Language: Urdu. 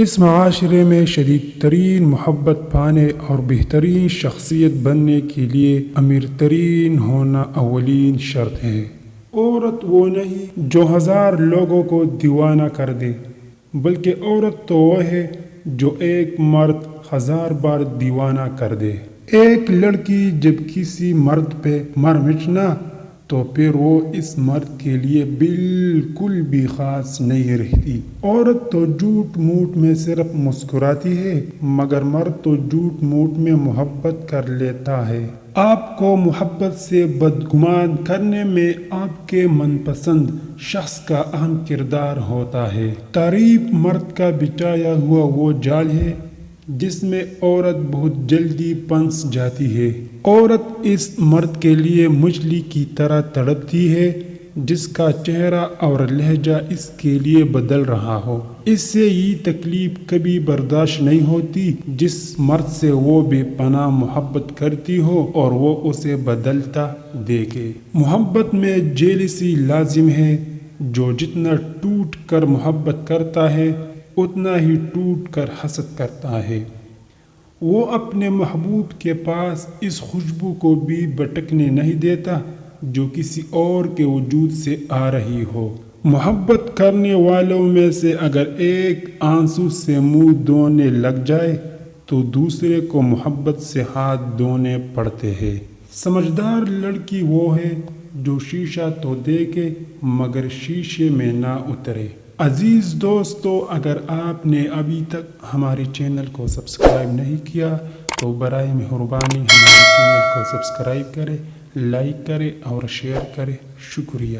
اس معاشرے میں شدید ترین محبت پانے اور بہترین شخصیت بننے کے لیے امیر ترین ہونا اولین شرط ہے۔ عورت وہ نہیں جو 1000 لوگوں کو دیوانہ کر دے، بلکہ عورت تو وہ ہے جو ایک مرد 1000 بار دیوانہ کر دے۔ ایک لڑکی جب کسی مرد پہ مر مٹنا تو پھر وہ اس مرد کے لیے بالکل بھی خاص نہیں رہتی۔ عورت تو جھوٹ موٹ میں صرف مسکراتی ہے، مگر مرد تو جھوٹ موٹ میں محبت کر لیتا ہے۔ آپ کو محبت سے بدگمان کرنے میں آپ کے من پسند شخص کا اہم کردار ہوتا ہے۔ تعریف مرد کا بچھایا ہوا وہ جال ہے جس میں عورت بہت جلدی پھنس جاتی ہے۔ عورت اس مرد کے لیے مچھلی کی طرح تڑپتی ہے جس کا چہرہ اور لہجہ اس کے لیے بدل رہا ہو۔ اس سے یہ تکلیف کبھی برداشت نہیں ہوتی جس مرد سے وہ بے پناہ محبت کرتی ہو اور وہ اسے بدلتا دیکھے۔ محبت میں جیلسی لازم ہے۔ جو جتنا ٹوٹ کر محبت کرتا ہے اتنا ہی ٹوٹ کر حسد کرتا ہے۔ وہ اپنے محبوب کے پاس اس خوشبو کو بھی بھٹکنے نہیں دیتا جو کسی اور کے وجود سے آ رہی ہو۔ محبت کرنے والوں میں سے اگر ایک آنسو سے منہ دھونے لگ جائے تو دوسرے کو محبت سے ہاتھ دھونے پڑتے ہیں۔ سمجھدار لڑکی وہ ہے جو شیشہ تو دیکھے مگر شیشے میں نہ اترے۔ عزیز دوستو، اگر آپ نے ابھی تک ہمارے چینل کو سبسکرائب نہیں کیا تو برائے مہربانی ہمارے چینل کو سبسکرائب کریں، لائک کریں اور شیئر کریں۔ شکریہ۔